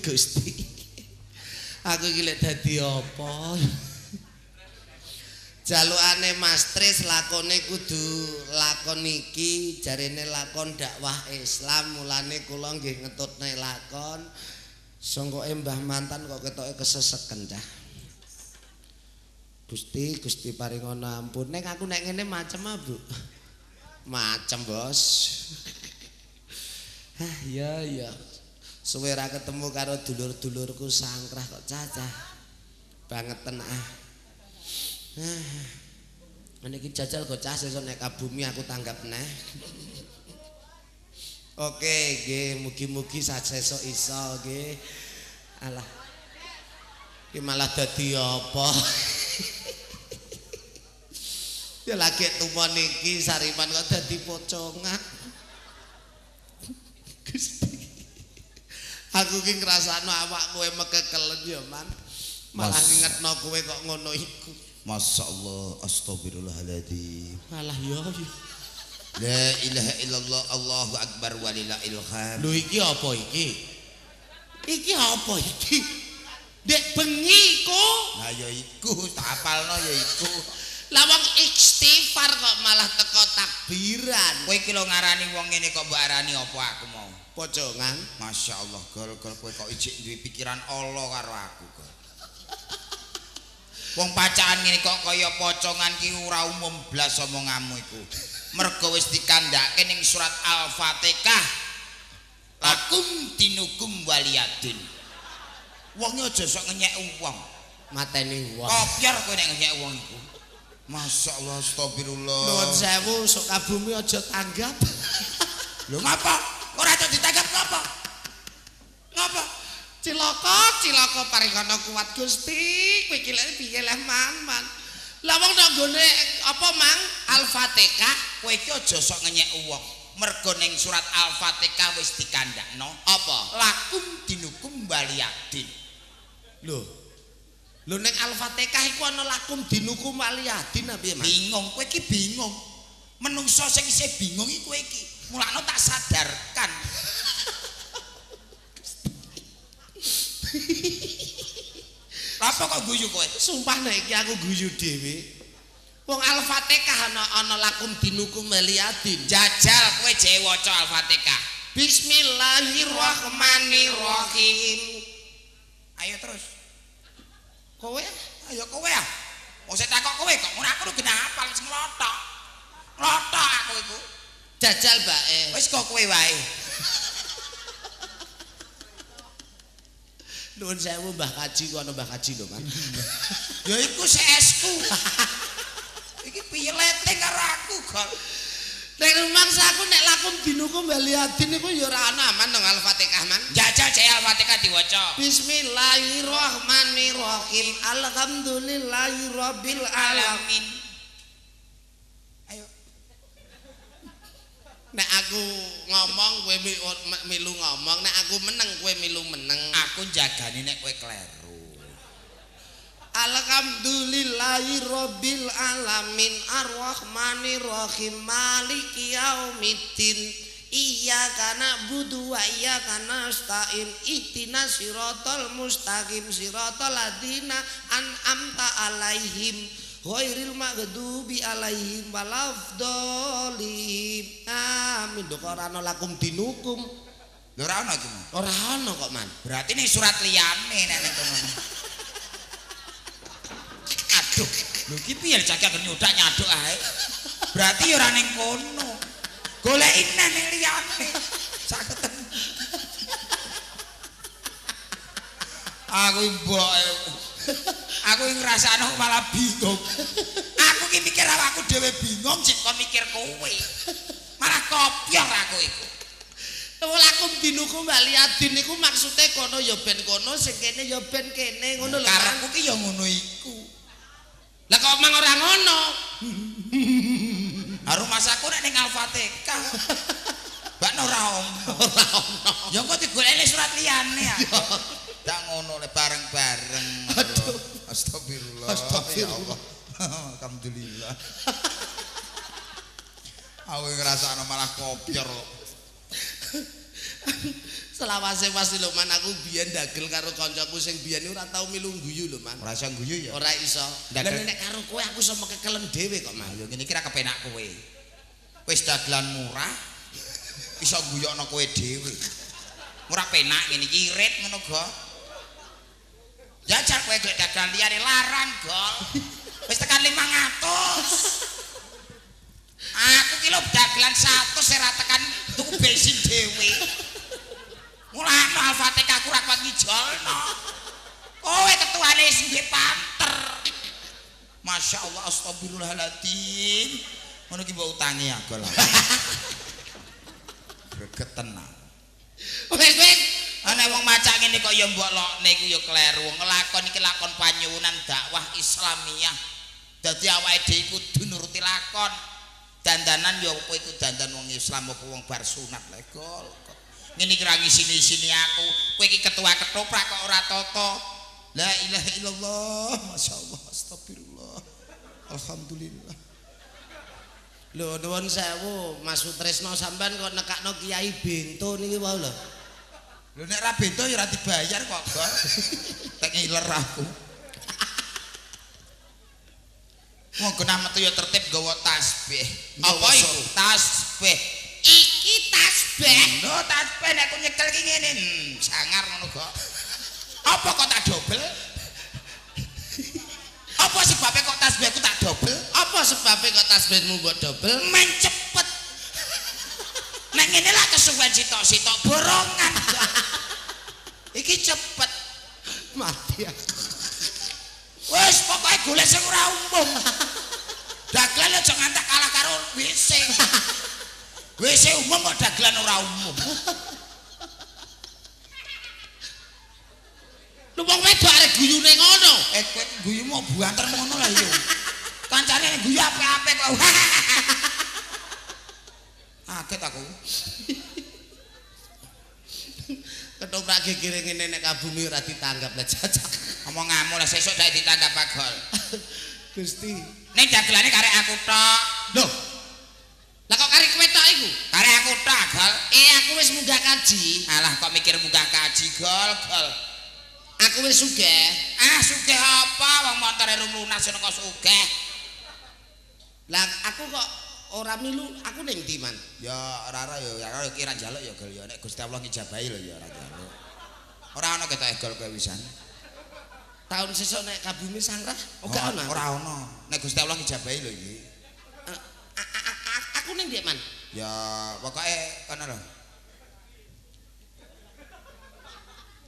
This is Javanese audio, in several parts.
Gusti. Aku iki lek dadi apa? Jalukane Mas Tris lakone kudu lakon iki jarene lakon dakwah Islam, mulane kula nggih ngetutne lakon. Sangkoke Mbah Mantan kok ketoke keseseken cah. Gusti paringana ampun. Nek aku nek ngene macem ah, Bu. Macem, Bos. Iya. Suwe ra ketemu karo dulur-dulurku sangkrah kok cacah. Bangeten ah. Ngene iki jajal kok cah sesuk nek kabumi aku tanggap neh. Oke, nggih, mugi-mugi sesuk iso nggih. Alah. Ki malah dadi apa? Ya lagi tumon iki sariman kok dadi pocongan. Gusti. Aku ki ngrasakno awakmu mekekelen ya, Man. Malah ngingetno kowe kok ngono iku. Masyaallah, astagfirullahaladzim. Malah ya. La ilaha illallah, Allahu akbar walillahil hamd. Lho iki apa iki? Iki apa iki? Dek bengi kok. Lah ya iku, tak hafalno ya iku. Lah wong istighfar kok malah teko takbiran. Kowe iki lho ngarani wong ngene kok mbok arani apa aku mau? Pocongan. Masyaallah, gol-gol kowe kok ijik duwe pikiran Allah karo aku kok. Wong pacaan ngene kok kaya pocongan ki ora umum blas omonganmu iku. Mergo wis dikandhake ning surat Al-Fatihah. Lakum dinukum waliyadun. Wonge aja sok ngenyek wong. Mateni wong. Kopyor kowe nek ngenyek wong iku. Masyaallah, astagfirullah. Nuwun sewu sok kabumi aja tanggap. Lho ngapa? Ora aja ditanggap ngapa? Ngapa? Cilaka paringana kuat Gusti. Kowe iki lek piye leh Man. Lah wong nang gone apa Mang? Al-Fatihah kowe iki aja sok ngenyek wong. Mergo ning surat Al-Fatihah wis dikandakno apa? Lakum dinukum waliyadin. Lho ning Al-Fatihah iku ana lakum dinukum waliyadin piye Mas? Bingung, kowe iki bingung. Menungso sing isih bingung iki kowe iki. Mulane tak sadarkan. Apa kok guyu kowe? Sumpah nek iki aku guyu dhewe. Wong Al-Fatihah ana lakum dinukum waliyadin. Jajal kowe dhewe waca Al-Fatihah. Bismillahirrahmanirrahim. Ayo terus. Kowe? Ayo kowe ah. Wong sing takok kowe kok ora aku kenapa? Jajal bae. Wis kok kowe wae. Nuwun sewu Mbah Kaji kono Mbah Kaji lho, Man. Ya iku CS-ku. Iki piye leteng karo aku, Gol. Nek rumangsa aku nek lakum dinuku Bali Adin niku ya ora ana aman nang Al-Fatihah, Man. Jajal cek Al-Fatihah diwaca. Bismillahirrahmanirrahim. Alhamdulillahirabbil alamin. Ayo. Nek aku ngomong kowe milu ngomong, nek aku meneng kowe milu meneng. Aku jagani nek kowe kleru. Alhamdulillahirabbil alamin arrahmanirrahim maliki yaumiddin iyyaka na'budu wa iyyaka nasta'in ihdinas siratal mustaqim siratal ladzina an'amta 'alaihim ghairil maghdubi 'alaihim waladdallin amin. Kok ora ana lakum dinukum Lho ora ana iku. ora ana kok, Man. Berarti ning surat liyane nek ning kono. Aduh, lho iki piye cak nyudak nyaduk ae. Berarti ya ora ning kono. Goleki neh ning liyane. Sageten. Aku mboke. Aku ngrasakno malah bingung. Aku ki mikir awakku dhewe bingung sik kon mikir kowe. Malah kopyor aku iku. Lakum dinukum Bali Adin niku maksude kono ya ben kono sing kene ya ben kene ngono lho. Karepku ki ya ngono iku. Lah kok mang ora ngono? Rumah saku nek ning Al-Fatihah. Mbak ora ono. Ya kok digoleki surat liyane ya. Tak ngono le bareng-bareng. Astagfirullah. Ya Allah. Alhamdulillah. Aku ngrasakno malah kopyor. Selawase pasti lho, Man, aku biyen dagel karo kancaku sing biyen ora tau milu guyu lho, Man. Ora iso guyu ya. Ora iso. Lah nek karo kowe aku iso mekekelen dhewe kok, Man. Ya ngene iki ra kepenak kowe. Wis dagelan murah iso guyokno kowe dhewe. Ora penak ngene iki irit ngono, Go. Jajal kowe golek dagelan liyane larang, Gol. Wis tekan 500. Aku ki lho dagelan 100 ora tekan tuku bensin dhewe. Mulane Al-Fatihah aku ora kuat ngijolno. Kowe ketuane sing panter. Masya Allah, astagfirullahaladzim. Ngono ki mbok utangi aku lah. Greget tenan. Wis ana wong maca ngene kok ya mbok lokne iku ya kleru. Ngelakon iki lakon panyuwunan dakwah Islamiyah. Dadi awake dhewe kudu nuruti lakon. Dandanan ya kowe iku dandan wong Islam apa wong bar sunat lek gol. Ngene iki ra ngisini-sini aku. Kowe iki ketua ketoprak kok ora tata. La ilaha illallah, masyaallah, astagfirullah. Alhamdulillah. Lho nuwun sewu, Mas Sutresno sampean kok nekakno Kiai Bento niki wae lho. Lho nek ra bento ya ora dibayar kok, Gol. Tak ngiler aku. Wong genah metu ya tertib gawa tasbih. Apa iku? Tasbih. Iki tasbih. Lho tasbih nek aku nyekel ki ngene, sangar ngono kok. Apa kok tak dobel? Apa sebabnya kok tasbihku tak dobel? Apa sebabnya kok tasbihmu mbok dobel? Men cepet. Nek ngene lah kesuwen sitok-sitok borongan. Iki cepet. Mati aku. Wes pokoke golek sing ora umum. Dagelan aja ngantek kalah karo WC. WC umum kok dagelan ora umum. Lu wong wedok arek guyune ngono. Kowe guyu mau buanter ngono lah yo. Kancane guyu apik-apik kok. Kaget aku. Ketoprak gegere ngene nek kabumi ora ditanggap lah jajak. Omonganmu lah sesuk dak ditanggap Gol. Gusti. Ning dagelane karek aku tok. Loh. Lah kok karek kowe tok iku? Karek aku tok, Gol. Aku wis munggah kaji. Alah kok mikir munggah kaji, Gol. Aku wis sugih. Sugih apa wong montore rum lunas ngono kok sugih. Lah aku kok ora milu, aku ning ndi, Man? Ya ora ya kira njaluk ya Gol ya nek Gusti Allah ngijabahi lho ya ora njaluk. Ora ana ketoke Gol kowe wisan. Tahun sesuk nek kabumi sangrah, ora ana. Ora ana. Nek Gusti Allah ngijabahi lho iki. Aku ning ndi, Man? Ya pokoknya kono lho.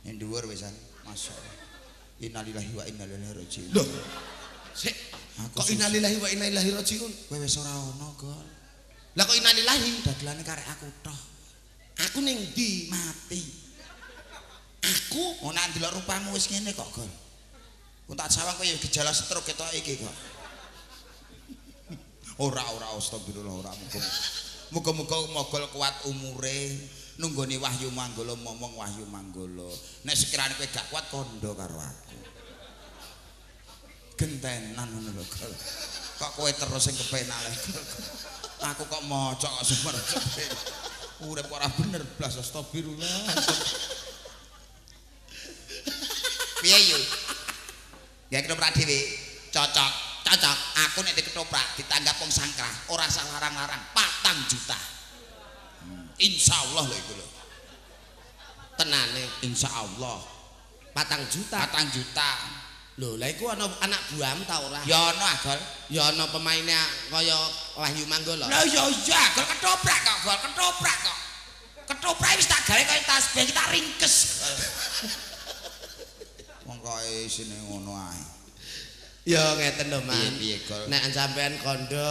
Yang dhuwur wisan. Masyaallah. Innalillahi wa inna ilaihi raji'un. Loh. Sik, kok innalillahi wa inna ilaihi raji'un? Kowe wis ora ono, Gol. Lah kok innalillahi? Dagelane karek aku toh. Aku ning ndi? Mati. Aku Mau nak ndelok rupamu wis ngene kok, Gol. Ku tak sawang kowe ya gejala stroke ketok iki kok. Ora astagfirullah ora muga. Muga-muga mogol kuat umure nunggoni Wahyu Manggala momong Wahyu Manggala. Nek sekirane kowe gak kuat kondo karo aku. Gentenan ngono lho, Gol. Kok kowe terus sing kepenak lek. Aku kok mocok kok semercep. Urip ora bener blas astagfirullah. Piye yo? Ya ketoprak dhewe cocok. Aku nek ketoprak ditanggap wong sangkrah ora usah larang-larang 4 juta. Insyaallah lho iku lho. tenane Insyaallah 4 juta. 4 juta. Lho, lah iku ana anak buahmu ta ora? Ya ana Agol. Ya ana pemainnya kaya Wahyu Manggala. Lah ya iya Agol ketoprak kok, Gol ketoprak kok. Ketoprak wis tak gawe kaya tasbih kita ringkes. Wong kok isine ngono ae. Ya ngeten lho, Man. Piye Gol? Nek sampean kondo,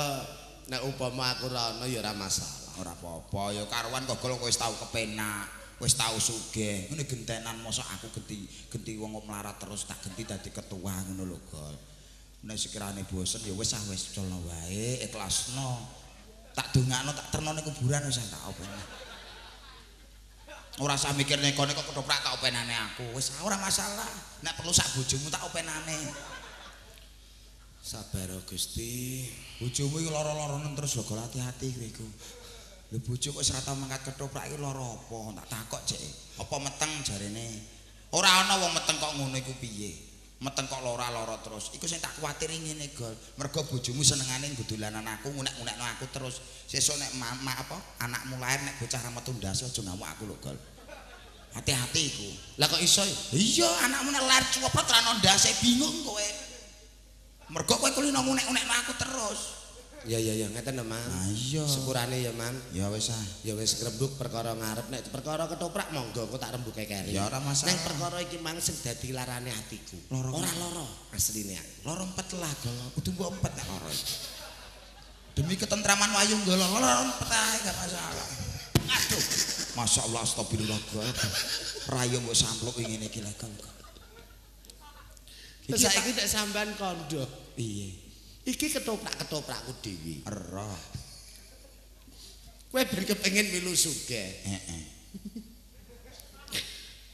nek upama aku ora ana ya ora masalah. Ora apa-apa ya karuan kok Gol wis tau kepenak, wis tau sugih. Ngene gentenan mosok aku genti wong melarat terus tak genti dadi ketua ngono lho, Gol. Nek sekirane bosen ya wis colno wae, ikhlasno. Tak dongakno tak ternone kuburan wis tak openi. Ora usah mikir nek kok ketoprak tak openane aku. Wis ora masalah. Nek perlu sak bojomu tak openane. Sabar Gusti. Bojomu iki lara-laranen terus lho, Gol hati-hati kowe iku. Lho bojo kok ora tau mangkat ketoprak iki lara apa? Tak takok cek. Apa meteng jarene? Ora ana wong meteng kok ngono iku piye? Meteng kok lara-lara terus. Iku sing tak kuwatir ngene, Gol. Mergo bojomu senengane nggodolanan aku, ngunek-ngunekno aku terus. Sesuk nek anakmu lahir nek bocah ra metu ndas aja ngamuk aku lho, Gol. Hati-hati iku. Lah kok iso? Iya, anakmu nek lahir cuwepet ra ono ndase bingung kowe. Mergo kowe kulino ngunek-ngunekno aku terus. Ya ngeten lho, Man. Ah iya. Sepurane ya, Man. Ya wis ah. Ya wis rembug perkara ngarep nek perkara ketoprak monggo aku tak rembuke keri. Ya ora masalah. Ning perkara iki mang sing dadi larane atiku. Ora lara asline aku. Loro empet lah, Gol. Kudu mbok empet nek loro. Demi ketentraman Wahyu Manggala, loro empet ae gak masalah. Aduh. Masyaallah astagfirullah, Gol. Rayo mbok sampluk ngene iki lek, Gol. Terus saiki nek sampean kondo, Piye? iki ketoprakku dhewe. Ero. Kowe ben kepengin milu sugih. Heeh.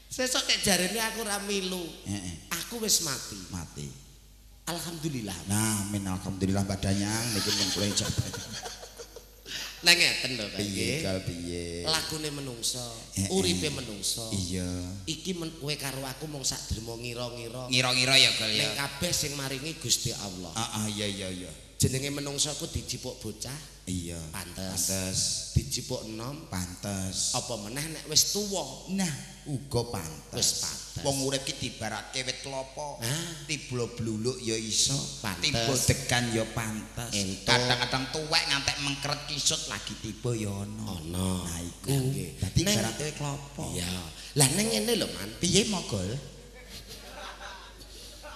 Sesuk nek jarene aku ora milu, Heeh. aku wis mati. Mati. Alhamdulillah. Nah, amin alhamdulillah badanyang niki mun kula jabat. Nek ngeten lho, Piye Gol piye? Lagune menungso, uripe menungso. Iya. Iki kowe karo aku mung sak drema ngira-ngira. Ngira-ngira ya, Gol ya. Ning kabeh sing maringi Gusti Allah. Iya. Jenenge menungso ku dijipuk bocah, Iya. pantes. Dijipuk enom, Pantes. apa meneh nek wis tuwa. Nah, uga pantes. Wis pantes. Wong urip ki dibaratke wit klopo. Ah. Tiblo bluluk ya iso, Pantes. tiba degan ya pantes. Entuk. Kadang-kadang tuwek ngantek mengkeret kisut lagi tiba ya ana. Ana. Nah iku. Nggih. Dadi Ning- ibarate wit klopo. Iya. Lah ning ngene lho, Man. Piye mogol?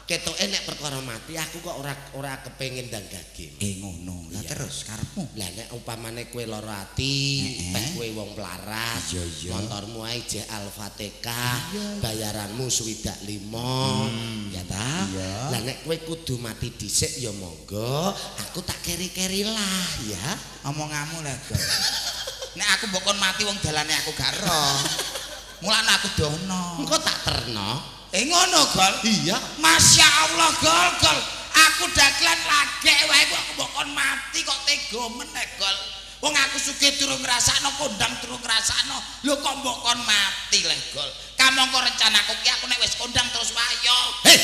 Ketoke nek perkara mati aku kok ora kepengin ndang daging. Ngono. Lah Iya. terus karepmu? Lah nek umpamane kowe lara ati, pek kowe wong pelarat, Iya. motormu ae jek Al-Fatihah, bayaranmu 25, ya ta? Iya. Lah nek kowe kudu mati dhisik ya monggo, aku tak keri-keri lah ya. Omonganmu lah, Gol. Nek aku mbok kon mati wong dalane aku gak ero. Mulane aku dono. Engko tak terno. Ngono, Gol. Iya. Masya Allah, Gol. Aku dagelan lagek wae aku mbok kon mati kok tega meneh, Gol. Wong aku sugih durung ngrasakno kondang durung ngrasakno. Lho kok mbok kon mati leh, Gol. Kamangka rencanaku ki aku nek wis kondang terus wayo. Heh.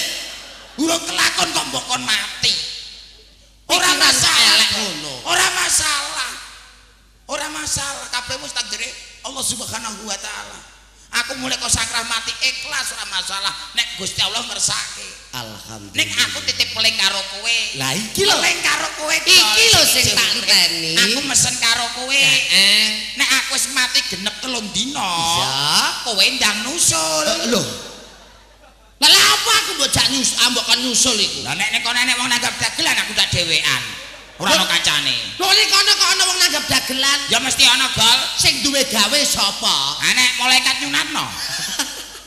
Urung kelakon kok mbok kon mati. Ora Pikiran masalah elek Gol. ngono. Ora masalah kabeh mesti takdire Allah Subhanahu wa taala. Aku mulai kok sakrah mati ikhlas ora masalah nek Gusti Allah ngersake. Alhamdulillah. Nek aku titip peling karo kowe. Lah iki lho. Peling karo kowe. Iki lho sing tak enteni. Aku mesen karo kowe. Nek aku wis mati genep 3 dina. Iya. Kowe ndang nusul. Lho. Lah apa aku mbok jak nyusul, ambok kon nyusul iku. Lah nek kono enek wong nanggap dagelan aku tak dhewean. Ora ono kancane. Lho nek kono kok ana wong nanggap dagelan. Ya mesti ana gol. Sing duwe gawe sapa? Nek malaikat nyunatno.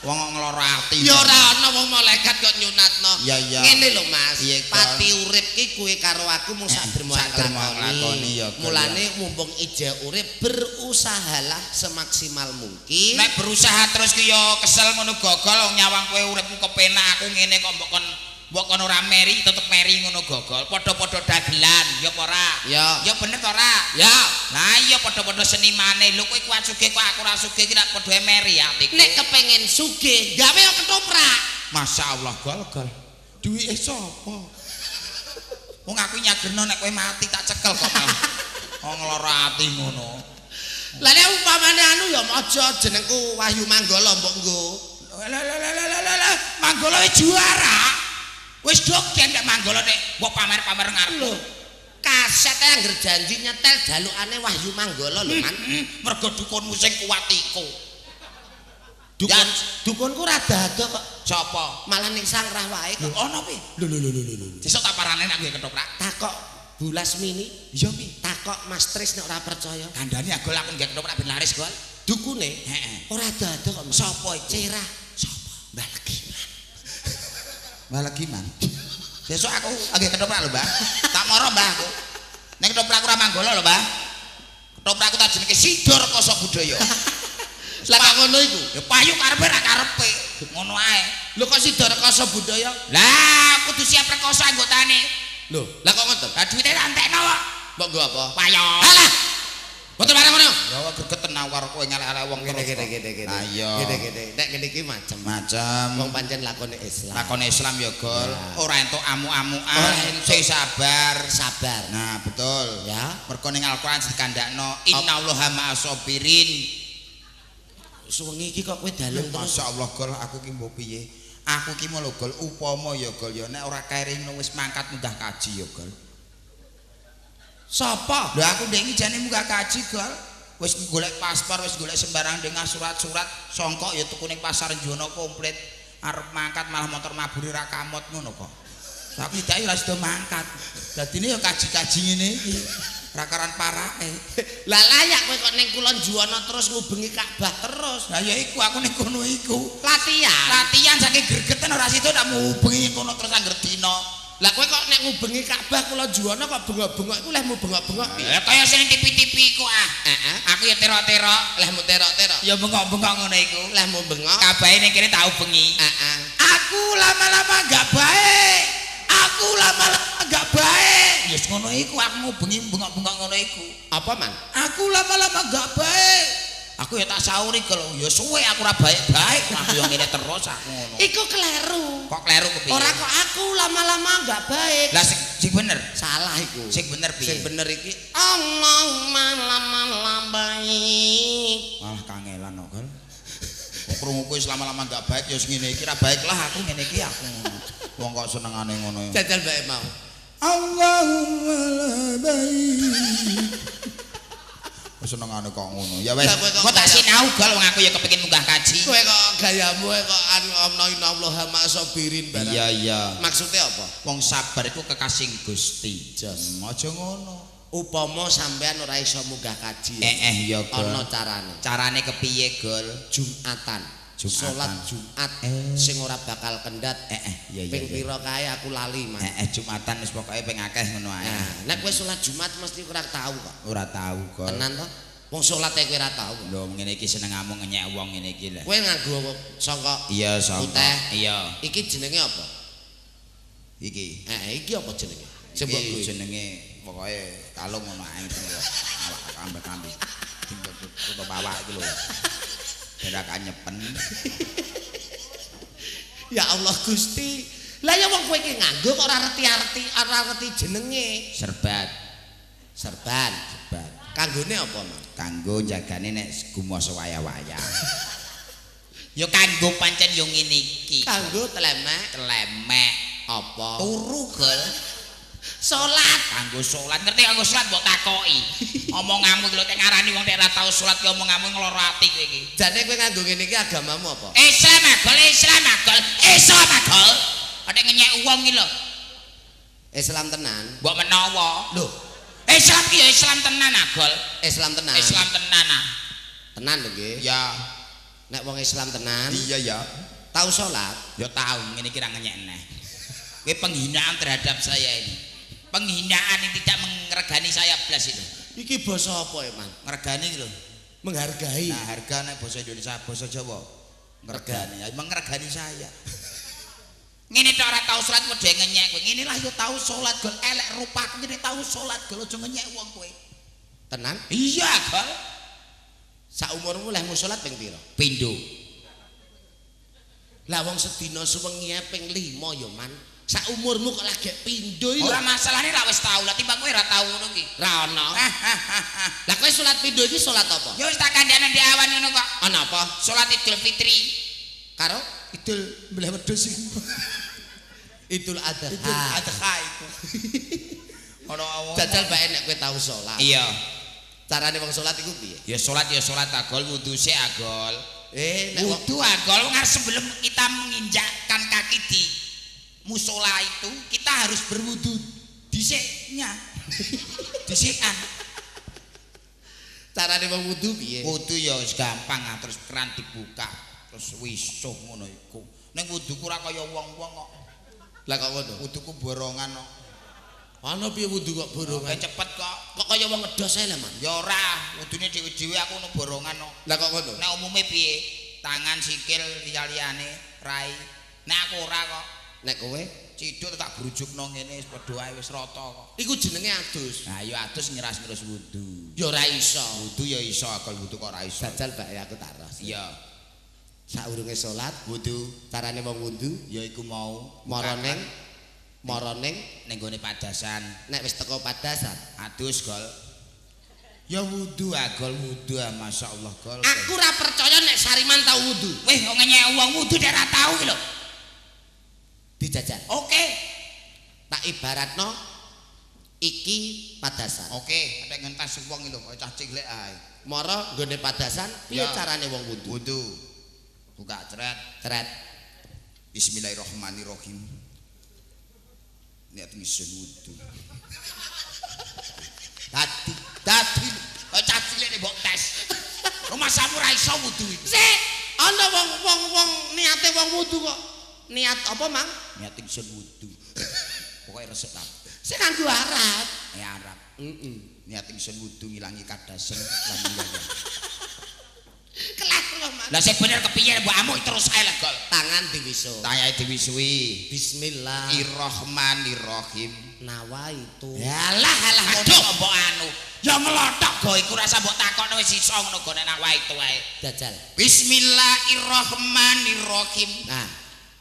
Wong ngloro ati. Ya ora ana wong malaikat kok nyunatno. Iya. Ngene lho Mas, Iya, pati urip ki kowe karo aku mung sak lakoni ya. Mulane mumpung ija urip berusahalah semaksimal mungkin. Nek berusaha terus ki ya kesel ngono gogol wong nyawang kowe uripmu kepenak aku ngene kok mbok kon ora meri tetep meri ngono gogol. Padha-padha dagelan ya apa ora? Ya bener to ora? Ya. Lah iya padha-padha senimane. Lho kowe kuat sugih kok aku ora sugih ki nek padha meri atiku. Nek kepengin sugih, gawe ketoprak. Masyaallah gol. Duwike sapa? Wong aku nyagerno nek kowe mati tak cekel kok malah. Wong ngloro ati ngono. Lah nek upamane anu ya aja jenengku Wahyu Manggala mbok nggo. Lah Manggala juara. Wis dogen nek Manggala nek mbok pamer-pamer ngarep. Lho. Kaset angger janji nyetel jalukane Wahyu Manggala lho, Man. Mergo dukunmu sing kuat iku. Dukunku rada ado kok. Sapa? Malah ning sangrah wae kok. Ono pi? Lho. Sesuk tak parane nek nggih ketoprak. Takok Bulas Mini. Iya pi. Takok Mas Tris nek ora percaya. Kandhane agol aku nggih ketoprak ben laris, Gol. Dukune? Heeh. Ora ado kok. Sapa iku? Cerah. Sapa? Balegiman. Balegiman. Sesuk aku nggih ketoprak lho, Mbah. Tak moro, Mbah aku. Nek ketoprak ora Manggala lho, Mbah. Ketoprak aku tak jenenge Sidor Koso Budaya. Lah kok ngono iku? Ya payu karepe ra karepe. Ngono ae. Lho kok Sidor Koso Budaya? Lah kudu siap rekoso anggotane. Lho, lah kok ngoten? Lah duwite tak entekno kok. Mbok nggo apa? Payo. Alah. Boten bareng ngono. Ya gregeten awar kowe ngelek-elek wong Gede. Lah iya. Gede. Nek ngene iki macem. Macam Wong pancen lakone Islam. lakon Islam ya Gol. Ya. Ora entuk amu-amuan. Ora entuk. Sing sabar. Sabar. Nah, betul. Ya. Mergo ning Al-Qur'an dikandakno innallaha ma'asabirin. Suwengi iki kok kowe dalem terus. Masyaallah Gol, aku ki mbok piye? Aku ki mau lho Gol, upama ya Gol ya nek ora kairing wis mangkat munggah kaji ya Gol. Sapa? Lho aku ndek iki jane munggah kaji Gol. Wis golek paspor, wis golek sembarang dengan surat-surat songkok ya tuku ning pasar Jono komplit. Arep mangkat malah motor maburi ra kamot ngono kok. Tapi dak ora sida mangkat. Dadine ya kaji-kaji ngene iki. Rakaran parake. Lah layak kowe kok ning Kulon Juwana terus ngubengi Ka'bah terus. Lah ya iku aku ning kono iku. Latihan. Latihan saking gregeten ora sida tak ngubengi kono terus angger dina. Lah kowe kok nek ngubengi Ka'bah Kulon Juwana kok bengok-bengok iku lehmu bengok-bengok piye? Ya kaya sing TV-TV iku ah. Heeh. Aku ya terok-terok, Lehmu terok-terok. ya bengok-bengok ngono iku. Lehmu bengok. Kabahe ning kene tau bengi. Heeh. Aku lama-lama gak baik. Aku lama-lama gak baik. Yes ngono iku aku ngubengi bengok-bengok ngono iku. Apa man? Aku lama-lama gak baik. Aku ya tak sauri kalau ya suwe aku ora baik-baik aku yang ngene terus aku ngono. Iku kleru. Kok kleru kepiye? Ora kok aku lama-lama enggak baik. Lah sing bener. Salah iku. Sing bener piye? Sing bener iki Allahumma lama-lama baik. Malah kangelan kok kan. Kok krungu kowe lama-lama enggak baik ya sing ngene iki ra baik lah aku ngene iki aku. Wong kok senengane ngono. Jajal bae mau. Allahumma la baik. Senengane kok ngono. Ya wis. Kok tak sinau Gol wong aku ya kepengin munggah kaji. Kowe kok gayamu kok ana innallaha ma'asabirin barang. Iya. Maksudnya apa? Wong sabar iku kekasih Gusti. Aja ngono. Upama sampean ora iso munggah kaji. Ya Gol. Ana carane. Carane kepiye Gol? Jumatan. Salat Jumat sing ora bakal kendhat. Iya. Ping pira kae aku lali, Mas. Jumatan wis pokoke ping akeh ngono ae. Nah, nek kowe salat Jumat mesti ora tahu kok. Ora tahu Gol. Tenan to? Wong salate kowe ora tahu. Lho ngene iki senengamu ngenyek wong ngene iki lho. Kowe nganggo sangka Iya, sangka. Iya. Iki jenenge apa? Iki. Iki apa jenenge? Sebab Iki kuwi. jenenge pokoke kalung ngono ae lho. Awak kambe-kambe. Tutup awak iki lho. Beda kanyepen. Ya Allah Gusti. Lah ya wong kowe iki nganggo kok ora ngerti jenenge. Serbat. Serban. Kanggone apa, Mas? Kanggo jagane nek gumoso waya-waya. Ya kanggo pancen yo ngene iki. Kanggo telemek Telemek apa? turu Gol. Salat. Kanggo salat, ngerti kanggo salat mbok takoki. Omonganmu iki lho nek ngarani wong nek ora tau salat ki omonganmu ngloro ati kowe iki. Jane kowe nganggo ngene iki agamamu apa? Islam agol. Ada ngenyek wong iki lho. Islam tenan. Mbok menawa. Lho, Islam ki ya Islam tenan agol. Islam tenan. Islam tenan ah. Tenan lho nggih. Ya. Nek wong Islam tenan. Iya ya. Tahu salat? Ya tahu ngene iki ra ngenyek neh. Kowe penghinaan terhadap saya ini. Penghinaan yang tidak mengregani saya blas itu. Iki basa apa ya, Man? Ngregani iki lho. Menghargai. Nah, harga nek basa Indonesia, basa Jawa. Ngregani, mengregani saya. Ngene tok ora tau salat wedhe ngenyek kowe. Ngene lah yo tau salat gol elek rupaku ngene tau salat gol aja ngenyek wong kowe. Tenan? Iya, Gol. Sak umurmu leh salat ping pira? Pindho. Lah wong sedina suwengi ping 5 ya, Man. Sak umurmu kok lagi pindho iki. Ora masalahne ra wis tau lah timbang kowe ra tau ngono ki. Ra ono. Lah kowe salat pindho iki salat apa? Ya wis tak kandhane di awan ngono kok. Ana apa? Salat Idul Fitri Karo Idul mbleh wedhus iki. Idul Adha. Idul Adha iku. Ono awon. Jajal bae nek kowe tau salat. Iya. Carane wong salat iku piye? Ya salat agol wudu sik agol. Nek Wudu agol ngar sebelum kita menginjakkan kaki di musola itu kita harus berwudu dhisiknya. Dhisikan. Carane wong wudu piye? Wudu ya wis gampang terus keran dibuka terus wisuh ngono iku. Ning wuduku ora kaya wong-wong kok. Lah kok ngono? Wuduku borongan kok. Ana piye wudu kok borongan? Cepet kok. Kok kaya wong ngedos ae lah, Man. Ya ora, wudune dhewe-dhewe aku ono borongan kok. Lah kok ngono? Nek umume piye? Tangan, sikil, liya-liyane, rai. Nek aku ora kok. Nek kowe Ciduk tak brujukno ngene wis padha ae wis rata kok. iku jenenge adus. Nah ya adus ngiras-ngiras wudu. Ya ora iso. Wudu ya iso, akal wudu kok ora iso. Jajal bae aku tak ros. Iya. Saurunge salat Wudu carane wong wudu ya iku mau mara ning ning gone padasan. nek wis teko padasan Adus gol. Ya wudu agol wudu masyaallah gol. aku ora percaya nek Sariman tau wudu. Weh kok ngenyek wong wudu nek ora tau iki lho. Dijajal. Oke. Tak ibaratno iki padasan. Oke, nek ngentas wong iki lho kaya cah cilik ae. Mara nggone padasan piye Ya. carane wong wudu? Wudu. Buka ceret. Ceret. Bismillahirrahmanirrahim. Niat ngisen wudu. Dadi kaya cah cilik nek mbok tes. Rumah samu ra iso wudu iki. Sik, ana wong niate wong wudu kok. Niat apa, Mang? Niat ngisen wudu. Pokoke resik ta. Sik kanggo Arab. Arab. Niat ngisen wudu ngilangi kadasen lan liya. Kelas lho, Mang. Lah sing bener kepiye mbok amuk terus ae lah gol. Tangan diwiso. Tayae diwisuhi. Bismillah. Irrahmanirrahim. Nawaitu. Yalah ngono mbok anu. Ya ngelotok go iku rasa mbok takokno wis iso ngono go nek nawaitu wae. Jajal. Bismillahirrahmanirrahim. Nah,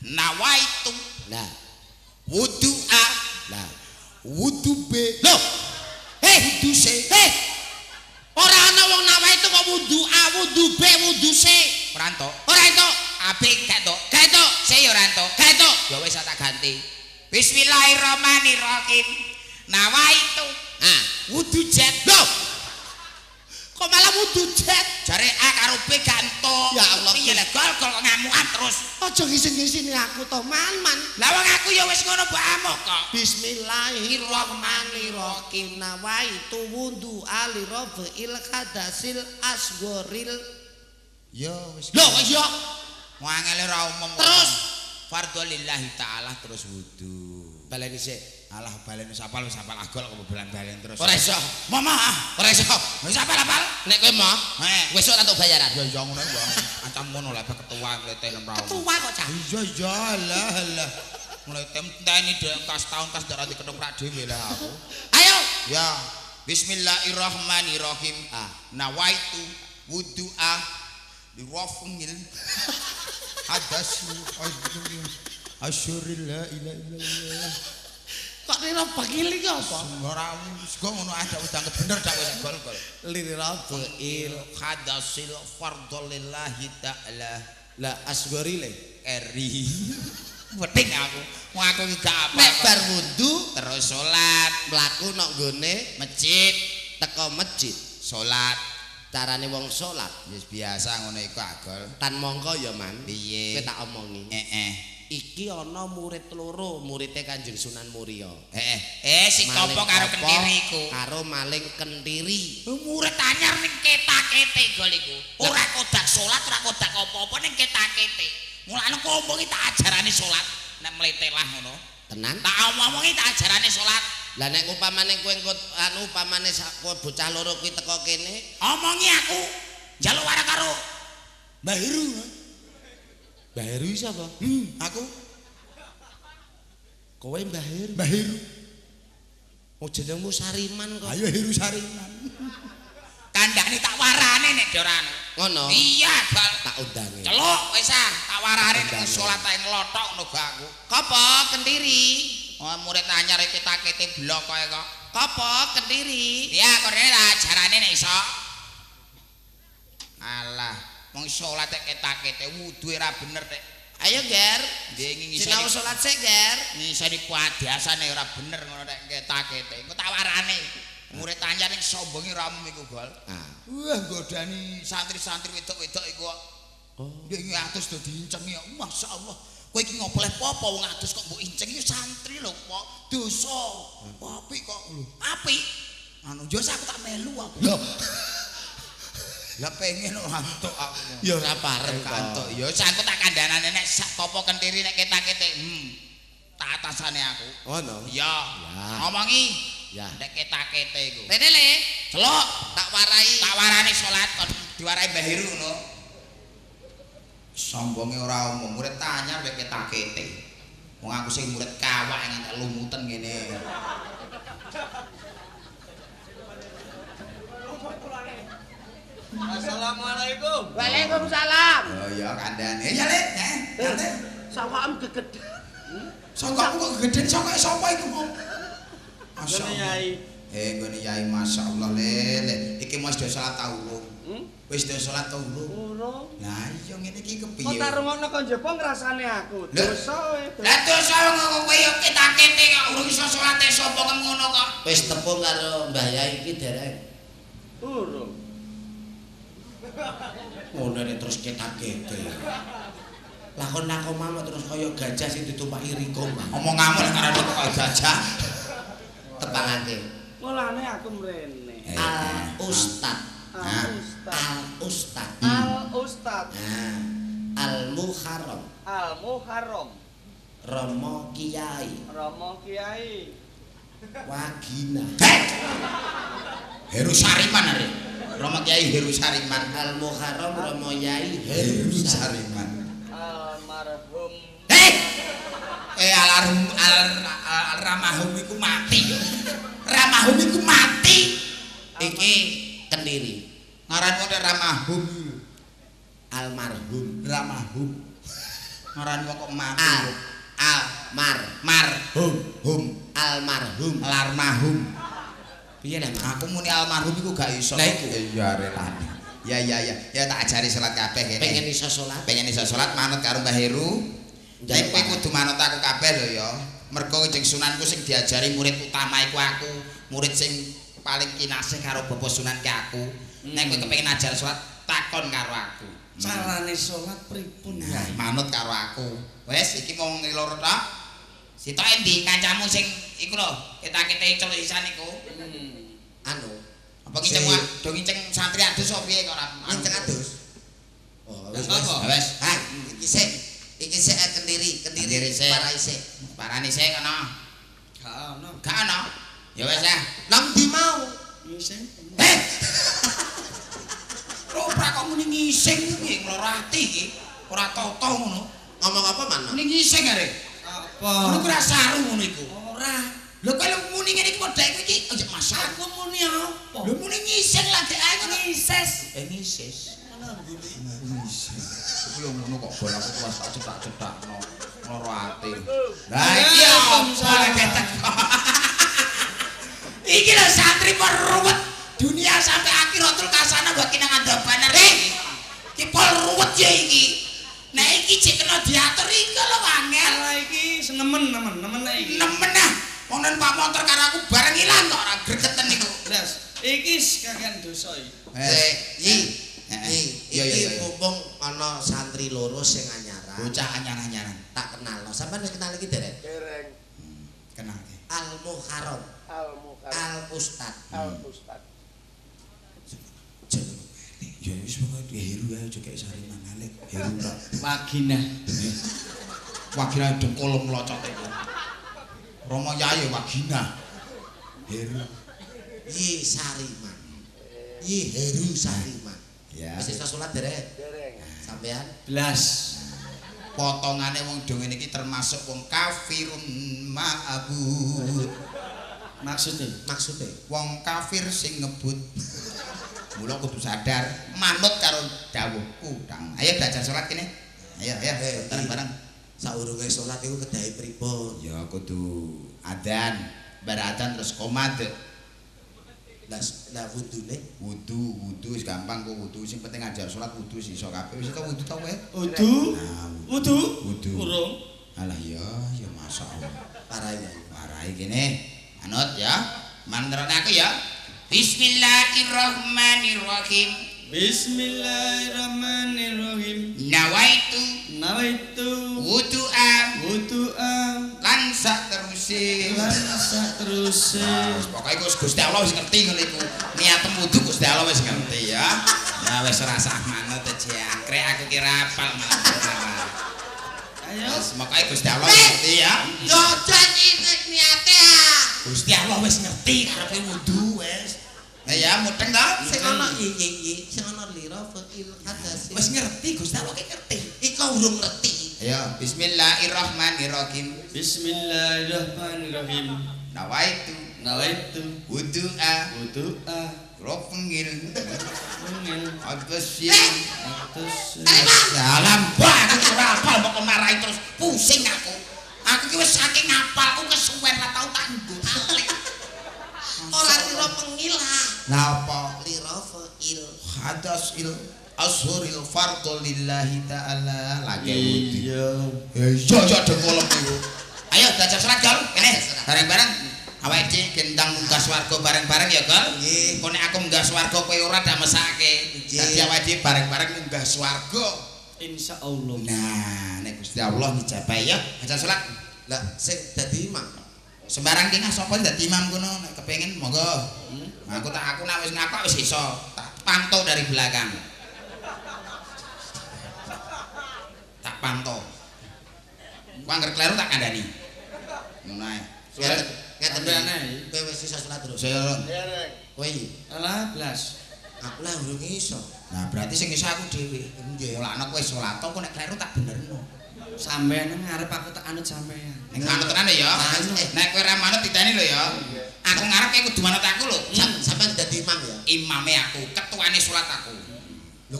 Nawaitu nah, wudu A. nah. Wudu B. Loh, Wudu C. ora ana wong nawaitu kok wudu A, wudu B, wudu C. Ora entuk. Ora itu. AB gak entuk. Gak itu. C ya ora entuk. Gak itu. Ya wis tak ganti. Bismillahirrahmanirrahim. Nawaitu Ah, wudu jet. loh. Kok malah wudu jet? Jare A karo B gak entuk. Ya Allah. Piye lek gol ngamukan terus. Aja ngisin-ngisini aku to, Man. Lah wong aku ya wis ngono mbok amuk kok. Bismillahirrahmanirrahim. Nawaitu wudu ali rafil hadasil asgoril. Ya wis. Loh, iya. Mau angel ora umum. Terus fardhu lillahi taala terus wudu. baleni sik. Alah balen wis apal agol kok balen terus. Ora iso. Mama. Ora iso. Wis apal. Nek kowe mau, Heh. besok tak bayaran. Ya ya ngono wae. Ancam ngono lah ketua mlete nemrawo. Ketua kok cah. Iya lah. Mlete enteni dhek kas taun kas ndak ranti ketoprak dhewe lah aku. Ayo. Ya. Bismillahirrahmanirrahim. Nawaitu wudu'a li raf'il hadasi asyhadu la ilaha illallah. Kok rira bakil iki apa? Ora wis kok ngono ada udang bener dak wis gol-gol. Lirafil Hadasil fardhu lillahi ta'ala. la asgorile. Eri. Weting aku. Wong aku iki gak apa. Nek bar wudu Terus salat, mlaku nok nggone masjid, teko masjid. salat. Carane wong salat Wis biasa ngono iku agol. tan mongko ya man. Piye? Kowe tak omongi. Iki ana murid loro, muridé Kanjeng Sunan Muria. Si Topo karo Kentiri iku. Karo maling Kentiri. Murid anyar ning ketak-ketik gol iku. Ora kodak salat, ora kodak apa-apa ning ketak-ketik. Mulane kok omongi tak ajarane salat, nek mletelah ngono. Tenan? Tak omongi tak ajarane salat. Lah nek upamane kowe upamane bocah loro kuwi teko kene, Omongi aku. Njaluk warang karo Mbah Heru. Mbah Heru sapa? Aku Kowe Mbah Heru. Mbah Heru. Oh jenengmu Sariman kok. Ayo Heru Sariman. Kandhane tak warane nek dorane. Ngono. Iya, Bal. Tak undangi. Celuk wis tak warane nek salat ae ngelotok ngono gak aku. Kopo Kentiri? Oh, murid anyar iki takete blok kowe kok. Kopo Kentiri? Iya, korene tak ajarane nek iso. Alah, wong salat nek ketakete wudu ora bener nek. Ayo Ger. Nggih Sinau salat sik Ger. Ngisani kuadasane ora bener ngono nek ketakete. Engko tak warane. Murid anyar ning sombonge ramu iku, Gol. Wah, godani santri-santri wedok-wedok iku kok. Oh. Nggih atus do diincengi. Masyaallah. Kowe iki ngopleh apa wong adus kok mbok inceng iki santri lho kok dosa. Apik kok lho. Apik. Anu yo aku tak melu aku. Lho. Lah pengen ngantuk aku. Ya ora pareng kantuk. Ya aku tak kandhanane nek Topo Kentiri nek ketak-ketik. Tak atasane aku. Ono. Ya. Ngomongi. Ya. Nek ketak-ketik iku. Rene Le. Celuk, Tak warai. tak warani salat kon diwarai Mbah Heru ngono. Sombonge ora omong, murid tanyar nek ketak-ketik. Wong aku sing murid kawak ngantek lumuten ngene. Assalamualaikum. Waalaikumsalam. Oh ya kandhane. Ya Lek, kandhane. Sawakam geged. Sangkamu kok gedhen sapa iku kok? Ngene Yai. Nggone Yai masyaallah Le. Iki wis do salat ta urung? Wis do salat ta urung? Urung. Lah iya ngene iki Kok kepiye? tak rungokno kon njaba ngrasane aku. Dosa wae. Lah dosa kowe yo ketak-ketik kok urung iso salate sapa ngono kok. Wis tepung karo Mbah Yai iki derek. Urung. Ngono nek terus ketak-ketik. Lakon nakomamu terus kaya gajah sing ditumpaki riko. Omonganmu lek karo kok gajah. Tepangake. Mulane aku mrene. Al Ustad. Al Ustad. Al Ustad. Al Ustad. Nah, Al Muharram. Al Muharram. Romo Kiai. Romo Kiai. Wagina. Heru Sariman are. Rama Kiai Heru Sariman. Al Muharram Romo Yai Heru Heru Sariman. Almarhum. Almarhum iku mati yo. Ramahum iku mati. Iki Kendiri. Ngaran wong Ramahum. Almarhum. Ramahum. Ngaran wong kok mati. Hum. Almarhum. Almarhum. Piye dah, Mas? Aku muni almarhum iku gak iso. Lah iku. Ya relane. Ya. Ya tak ajari salat kabeh kene. Pengen iso salat. Pengen iso salat manut karo Mbah Heru. Nek kowe kudu manut aku kabeh lho ya. Mergo Kanjeng Sunanku sing diajari murid utama iku aku, murid sing paling kinasih karo Bapak Sunan ki aku. Nek kowe kepengin ajar salat, takon karo aku. Carane salat pripun? Nah, manut karo aku. Wes iki mau ngelor tok. Sitok endi kancamu sing iku lho, ketak-ketik celuk isan iku. Anu, Apa ki ceng do nginceng santri adus opo piye kok ora nginceng adus? oh, Wes wis. wes. Ha, iki sik Kendiri sik. parai sik. Parani sik kono. Gak ono. Ya wes ya. Nang ndi mau? Ora kok muni ngising iki ngloro ati iki. Ora toto ngono. Ngomong apa mana? Muni ngising arek. Apa? Ngono ku ora saru ngono iku. Ora. Lho kowe lho muni ngene iki model iki aja masak. Aku muni apa? Lho muni ngising lah dek ae ngono. Ngises. Ngisis. Iku lho ngono kok bol aku kelas tak cetak-cetakno. Ngloro ati. Lah iki apa ketek. Iki lho santri peruwet dunia sampai akhiratul kasana mbok kinang ada banner iki. Ki pol ruwet ya iki. Nek iki jek kena diatur iki lho angel. Ala iki nemen iki. Nemen ah. Wong nen Pak Montor karo aku bareng ilang kok ora gregeten niku. Blas, iki kakean dosa iki. Iki mumpung ana santri loro sing anyaran. Bocah anyar-anyaran. Tak kenalno. Sampeyan wis kenal iki derek? Dereng. Kenal. Al Muharram, Al Ustad. Ya wis pokoke Heru ae aja kek sari mangalit. Heru tok. Wagina. Wagina dengkul mlocot iku. Rama Yayi wagina. Heru. Yi Sariman. Yi Heru Sariman. Ya. Wis iso salat derek? Dereng. Sampeyan Blas. Potongane wong do ngene iki termasuk wong kafirun ma'bud. maksudnya Wong kafir sing ngebut. Mula kudu sadar manut karo dawuhku, Dang. Ayo belajar salat kene. Ayo bareng-bareng. Saurunge salat iku kedahe pripun? Ya kudu adzan, bar adzan terus qomat. Lah wudune Wudu wis gampang kok wudu sing penting ajar salat wudu sih iso kabeh. Wis tau wudu tau kowe? Wudu. Urung. Alah ya masyaallah. Parai kene. Anut ya. Mantrane aku ya. Bismillahirrahmanirrahim. Bismillahirrahmanirrahim. Nawaitu wudu'a lan sak teruse. Pokoke Gusti Allah wis ngerti ngono iku. Niatem wudu Gusti Allah wis ngerti ya. Ya wis rasah manut jangkrik aku kira apal malah. Ayo. Wis pokoke Gusti Allah ngerti ya. yo janji niate Gusti Allah wis ngerti karepe wudu wis. Nah ya mudeng ta? sing ana sing ana lira faqil hadas Wis ngerti Gusti Allah ki ngerti. iku urung ngerti. Ayo bismillahirrahmanirrahim. Bismillahirrahmanirrahim. Nawaitu wudu'a Rofengil Agusin Dalam aku ora apal kok marahi terus pusing aku. Aku ki wis saking ngapalku kesuwen ra tau tak nggo. Ora lira pengilah. Lah apa? Lira faqil. Hadasil ashuril fardhu lillahi ta'ala lagi wudu. Iya. Dengkulem niku. Ayo belajar salat Gal. Kene bareng-bareng. Awake dhewe gendang munggah swarga bareng-bareng ya, Gal. Nggih. Kok nek aku munggah swarga kowe ora dak mesake. Dadi awake dhewe bareng-bareng munggah swarga. Insyaallah. Nah, nek Gusti Allah ngijabahi ya, baca salat. Lah sing dadi imam. Sembarang kene sapa dadi imam kono nek kepengin monggo. Aku nek wis ngakok wis iso. Tak pantau dari belakang. Tak pantau. Ku angger kleru tak kandhani. Ngono ae. Ngeten Sampeyan kowe wis iso salat terus. Saya Dereng. Kowe Alah blas. aku lah urung iso. nah berarti sing iso aku dhewe. Mulane kowe salat kok nek kleru tak benerno. Sampeyan ngarep aku tak anut sampeyan. Nek manut tenan ya. Nek kowe ora manut diteni lho ya. Aku ngarep kowe kudu manut aku lho. Sampeyan dadi imam ya. Imame aku, ketuane salat aku. Lho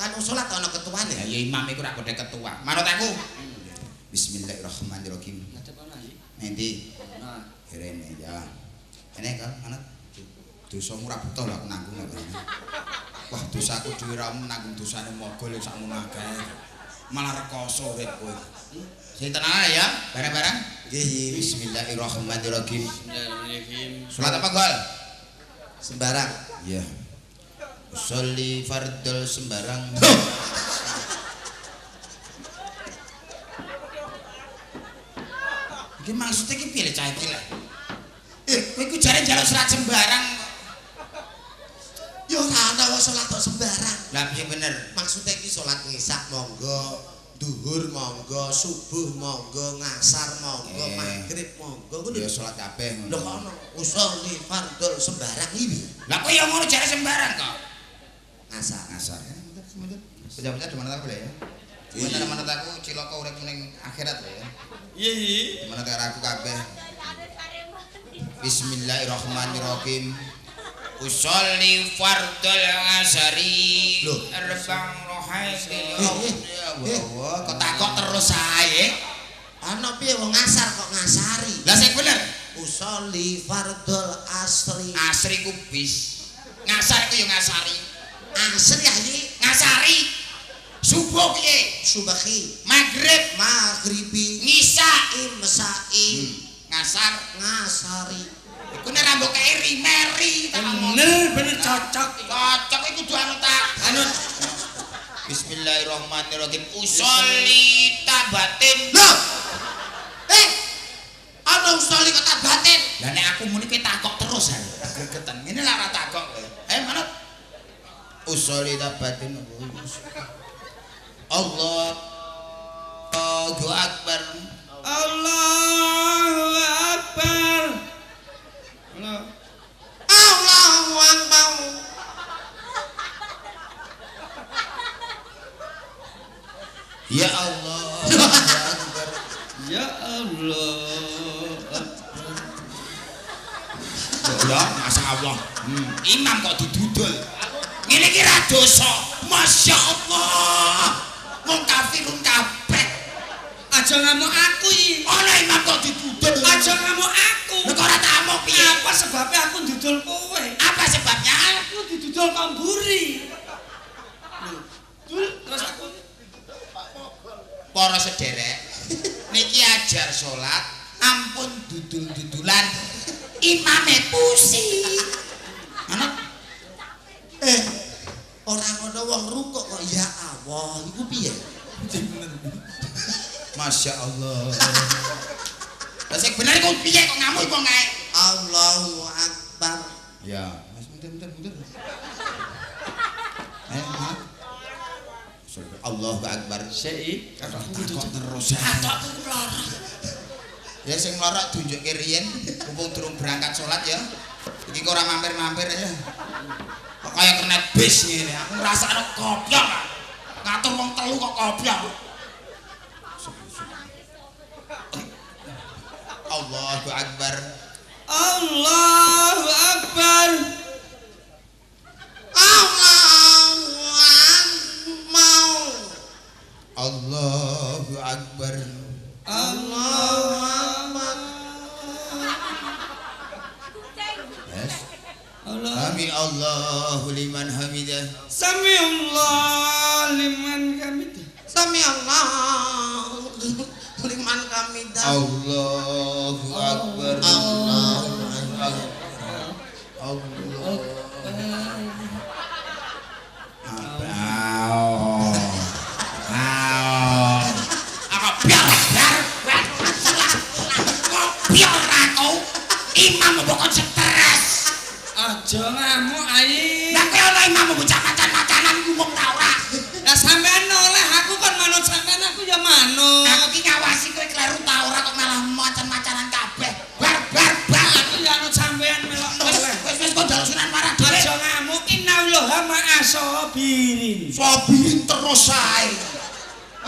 anu salat ana ketuane. Ya imam iku ora kode ketua. Manut aku. Bismillahirrahmanirrahim. Ngadep ana iki. Nanti Nah, rene ya. Kene kan manut. Dosamu ora butuh lah aku nanggung lho. Wah, dosaku dhewe ra nanggung dosane mogol sakmono akeh. Malah rekoso urip kowe. Sing tenang ae ya, bareng-bareng. Nggih. Bismillahirrahmanirrahim. Bismillahirrahmanirrahim. Salat apa, Gol? Sembarang. Iya. Sholli fardhu sembarang. Iki maksudnya iki piye cah iki lek? Kowe iku jare njaluk salat sembarang. Yo ora ana wong salat kok sembarang. Lah piye bener? Maksudnya iki salat ngisak monggo, duhur monggo, subuh monggo, ngasar monggo, maghrib monggo ngono. Ya salat kabeh Lho ngono. kok ono usolli fardhu sembarang iki. Lah kok ya ngono jare sembarang kok. Ngasar. Asar. Pejabat di mana tak boleh ya? Mana aku cilaka urip ning akhirat lho ya. Iya iya. Mana karo aku kabeh. Bismillahirrahmanirrahim. Usolli fardhul asari. Loh. Arbang rohail. Ya Allah, kok takok terus ae. Ana piye wong ngasar kok ngasari? Lah sing bener. Usolli fardhul asri. Asri ku bis. Ngasar ku yo ngasari. Asri ya iki Ngasari. Subuh piye? Subahi, Maghrib, maghribi, ngisa, imsai, ngasar. ngasari. Iku nek rambut kae rimeri ta ngomong. Bener cocok. Cocok iku kudu anut ta. Anut. Bismillahirrahmanirrahim. Usolli tabatin. Loh. Ana usoli kok tabatin. Lah nek aku muni kowe takok terus ae. Gregetan. Ngene lah ora takok. Manut. Usolli tabatin. Allahu Akbar. Allahu Akbar. Allahu Akbar. Ya Allah. Ya Allah. Ya, masyaallah. Imam kok didudul. Ngene iki ra dosa. Masyaallah. Wong kafirun kabeh. Aja ngamuk aku iki. Ana imam kok didudul. Aja ngamuk aku. Nek ora tak amuk piye? Apa sebabnya aku didul kowe? Apa sebabnya? Aku didudul kamburi. Dul, terus aku para sederek niki ajar salat ampun dudul-dudulan imame pusi. Ana Ora ngono wong rukuk kok ya Allah, iku piye? Masya Allah. Lah sing bener iku piye kok ngamuk kok ngae? Allahu Akbar. Ya, Mas mundur. Allahu Akbar. sik Takok terus. Takok mlarat. Ya sing mlarat tunjukke riyen mumpung durung berangkat salat ya. Iki kok ora mampir-mampir ya. Kok kaya kernet bis ngene. Aku ngrasakno kopiok. Ngatur wong telu kok kopiok. Allahu Akbar. Allahu Akbar. Allahu Akbar. Allahu Akbar. Yes. Allah. Sami Allahu liman hamidah. Sami Allah liman hamidah. Sami Allah liman hamidah. Allahu Akbar. Allahu Akbar. Allah. Imam mbok stres. Aja ngamuk ai. Lah kowe ana imam bocah macan-macanan ku wong ta ora. Lah sampean oleh aku kan manut sampean aku ya manut. Aku ki ngawasi kowe kleru ta ora kok malah macan-macanan kabeh. Bar. Aku ya anut sampean melok oleh. Wis kok dalem Sunan Marah dhewe. Aja ngamuk innallaha ma'asabirin. Sabirin terus ae.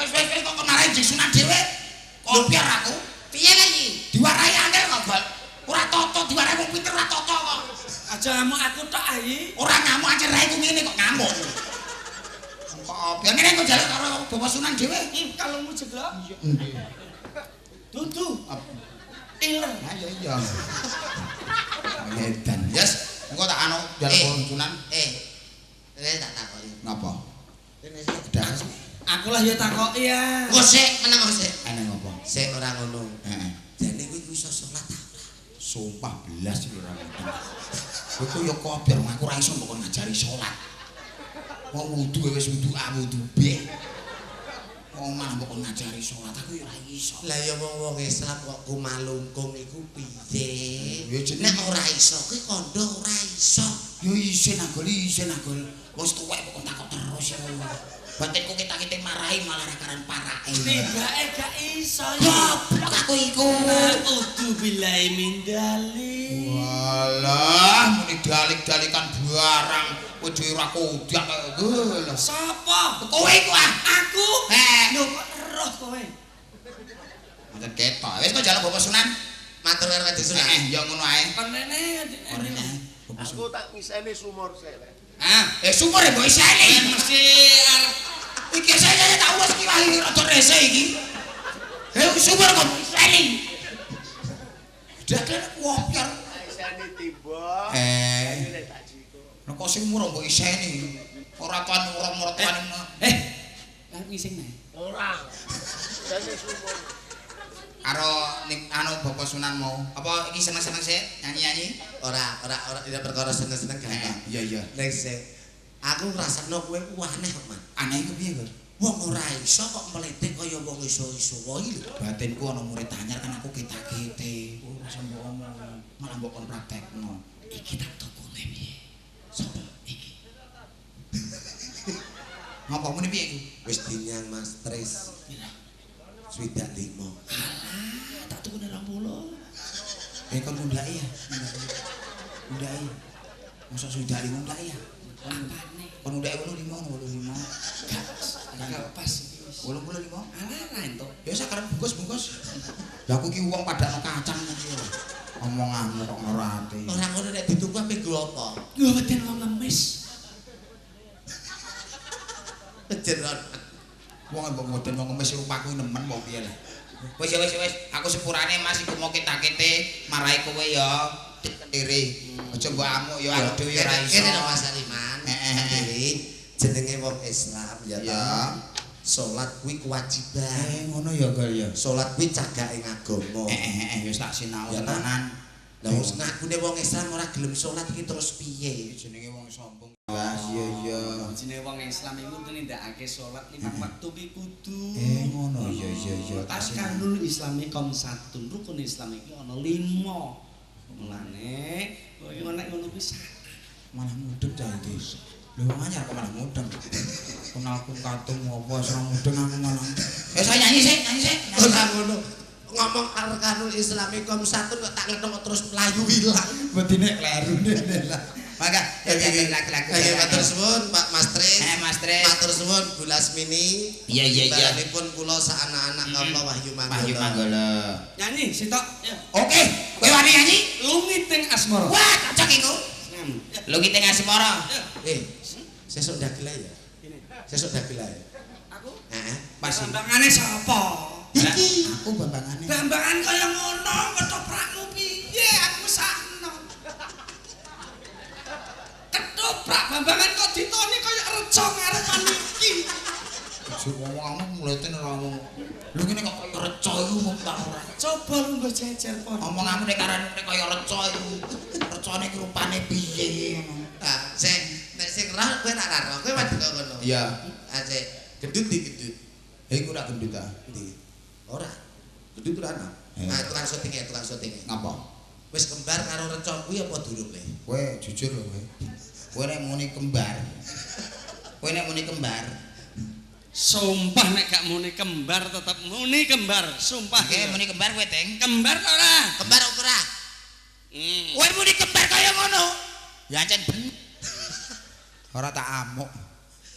Wis kok kemarin jeng Sunan dhewe. Kopiar aku. Piye lagi? Diwarai angel kok, Bal. Ora toto diwarai wong pinter ora toto kok. Aja ngamuk aku tok ai. Ora ngamuk aja rae ku ngene kok ngamuk. Kopiar ngene kok jalan karo Bapak Sunan dhewe. Kalungmu jeblok. Dudu. Iler. Ha iya. Edan. Yes, engko tak anu jalan Sunan. Tak takoki. Napa? Kene sik. Das. Aku lah ya takoki ya. Engko sik, meneng sik. Ana ngopo? Sik ora ngono. Heeh. Jane kuwi iso salat ta ora? Sumpah belas iki ora ngerti. Kowe yo kopiar aku ora iso mbok ngajari salat. Wong wudu wis wudu A wudu B. Wong malah mbok ngajari salat aku yo ora iso. Lah ya wong Islam kok kumalungkung iku piye? Ya jenenge Nek ora iso kuwi kandha ora iso. yo isin agol. Wis tuwek kok takok terus yo. Batinku kita marahi malah ra karan parake. Tibake gak iso ya. Goblok aku iku. A'udzu billahi min dzalik. Walah, muni dalik-dalikan barang. Kowe dhewe ora kodak lho. Sapa? Kowe iku ah. Aku. Lho kok eroh kowe. Mboten ketok. Wis kok jalan Bapak Sunan. Matur karo Kanjeng Sunan. Ya ngono ae. Konene. Aku tak ngiseni sumur sele. Sumur mbok iseni. Mesti arep Iki saya tak wis ki wae rada rese iki. Sumur kok iseni. Dadan kopiar. Iseni tiba. Ini tak jiko. Nek kok sing murah mbok iseni. Ora kan ora mertuane. ngising nae. Ora. Iseni sumur. Karo anu Bapak Sunan mau. Apa iki seneng-seneng sih nyanyi-nyanyi? Ora tidak perkara seneng-seneng gampang. Iya. Nek sik aku ngrasakno kowe ku aneh kok, Man. Aneh iku piye, Gur? Wong ora iso kok meletik kaya wong iso-iso wae lho. Batinku ana murid anyar kan aku kita-kite. Ora usah mbok omong. Malah mbok kon praktekno. Iki tak tukune piye? Sopo iki? Ngapa muni piye iku? Wis dinyang Mas Tris. Swidak 5. Alah, tak tukune 20. Kon ngundaki ya. Ngundaki. Masa sudah ngundaki ya? Apane? Kon ngundaki 85. Gak pas iki wis. 85. Alah entuk. Ya sakaran bungkus. Lah aku ki wong padakno kacang iki. Omonganmu kok ora ati. Ora ngono nek dituku ape nggo apa? Yo weden wong ngemis. Jeron. Wong mbok ngoden wong ngemis rupaku nemen mau piye lah. Wis aku sepurane Mas iku mau kita-kite marahi kowe ya kendiri. Aja mbok amuk ya aku dhewe ora iso. Kene lho Mas Aliman. Kendiri jenenge wong Islam ya ta. Salat kuwi kewajiban. Ngono ya, Gal ya. Salat kuwi cagake agama. Wis tak sinau Ya, tenanan. Lah wis ngakune wong Islam ora gelem salat iki terus piye? Jenenge wong sombong. Wah, iya. Jenenge wong Islam iku kudu nindakake salat 5 waktu ki kudu. Ngono. Iya. Arkanul Islami komsatun. Rukun Islam iki ana 5. Mulane kowe nek ngono kuwi Malah mudeng cah iki. Lho wong anyar kok malah mudeng. Kenalku katung apa serang mudeng aku malah. Saya nyanyi sih. Ora ngono. Ngomong arkanul Islami komsatun kok tak ngetong terus mlayu ilang. Bedine kleru lah. Maka laki-laki. Matur suwun Pak Mas Tris. Mas Tris. Matur suwun Bu Lasmini. Iya. Baranipun kula sak anak-anak kula Wahyu Manggala. nyanyi sitok. Oke, kowe wani nyanyi? Lungiting asmara. Wah, cocok iku. Lungiting asmara. Sesuk ndagel ya. Sesuk ndagel ya. Aku? Heeh. Pas Bambangane sapa? iki. Aku bambangane. Bambangan kaya ngono, ketoprakmu piye? Aku sakno. Ketoprak bambangan kok ditoni kaya reca ngarepan iki. Jur ngomongmu mleten ora ngomong. Lho ngene kok kaya reca iku mung tak ora. Coba lu nggo jejer pon. Omonganmu nek karane kaya reca iku. Recane iki rupane piye ngono. Ah, nek sing roh kowe tak karo. Kowe wadi kok ngono. Iya. Ah, sik gendut di gendut. Iku ora gendut ta. Ndi? Ora. Gendut ora ana. Ah, tukang syutinge. Ngapa? Wis kembar karo reca kuwi apa durung le? Kowe jujur lho kowe. Kowe nek muni kembar. Sumpah nek gak muni kembar tetep muni kembar. Sumpah. Kowe muni kembar kowe, Teng. Kembar ta ora? Kembar apa ora? Kowe muni kembar kaya ngono. Ya ancen ben. Ora tak amuk.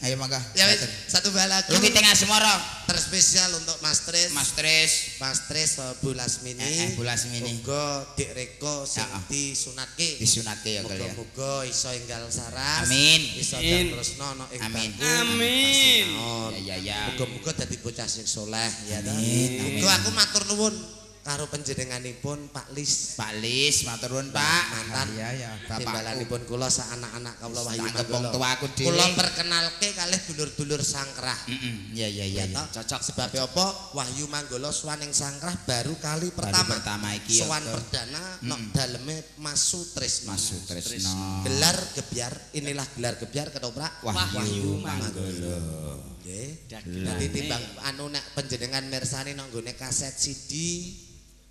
Ayo mangga. Ya wis, satu bal lagu. Lungiting asmara. Terspesial untuk Mas Tris. Mas Tris. Mas Tris Bu Lasmini. Bu Lasmini. Muga Dik Reko sing disunatke. Disunatke ya kali ya. Muga-muga iso enggal saras. Amin. Iso terusno ana ing Amin. bangku. Amin. Ya. Muga-muga dadi bocah sing saleh ya ta. Amin. Muga aku matur nuwun karo panjenenganipun Pak Lis. Pak Lis, matur nuwun Pak. Mantan. Iya, Bapak. Timbalanipun kula sak anak-anak kawula Wahyu Tak kepong Manggala. tuaku dhewe. Kula perkenalke kalih dulur-dulur Sangkrah. Iya. Cocok sebab apa Wahyu Manggala swaning Sangkrah baru kali pertama iki ya. sowan perdana nok daleme Mas Sutrisno. Gelar gebyar, inilah gelar gebyar ketoprak Wahyu Manggala. Nggih. Dadi timbang anu nek panjenengan mirsani nok nggone kaset CD,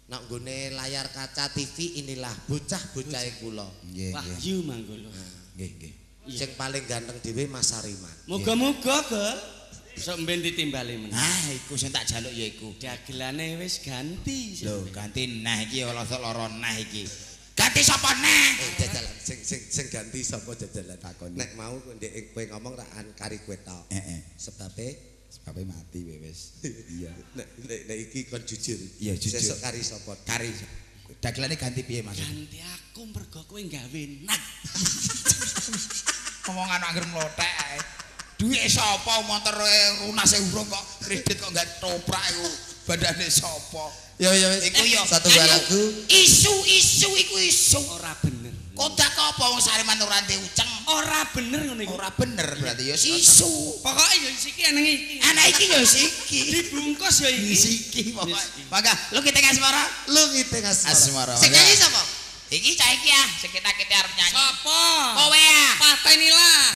nok nggone layar kaca TV, inilah bocah-bocahe kula. Wahyu Manggala. Nggih. Sing paling ganteng dhewe Mas Sariman. Muga-muga Gol sok mben ditimbali men. Iku sing tak jaluk ya iku. Dagelane wis ganti. Lho, ganti nah iki lara nah iki. Ganti sapa nah? Jajalan sing ganti sapa jajalan takon. Nek mau ndek kowe ngomong ra kari kowe tok. Sebabe mati wis. Iya. Nek iki kon jujur. Iya jujur. Sesuk kari sapa? Kari. Dagelane ganti piye Mas? Ganti aku mergo kowe gawe nah. Omongan anggere mlothek ae. Duwe sapa motor runase urung kok kredit kok gak toprak iku. Bandane sapa? Ya wis. Iku ya satu lagu. Isu iku isu. Ora bener. Kodak apa wong Sariman ora ndek uceng. Ora bener ngono iku. Ora bener berarti ya isu. Pokoke ya iki eneng iki. Anak iki yo siki. Dibungkus ya iki. Siki pokoke. Mangga lu kita asmara. Lu ngiting asmara. Asmara. Sing nyanyi sapa? Iki cah iki ya, sing kita arep nyanyi. Sapa? Kowe ya. Pateni lah.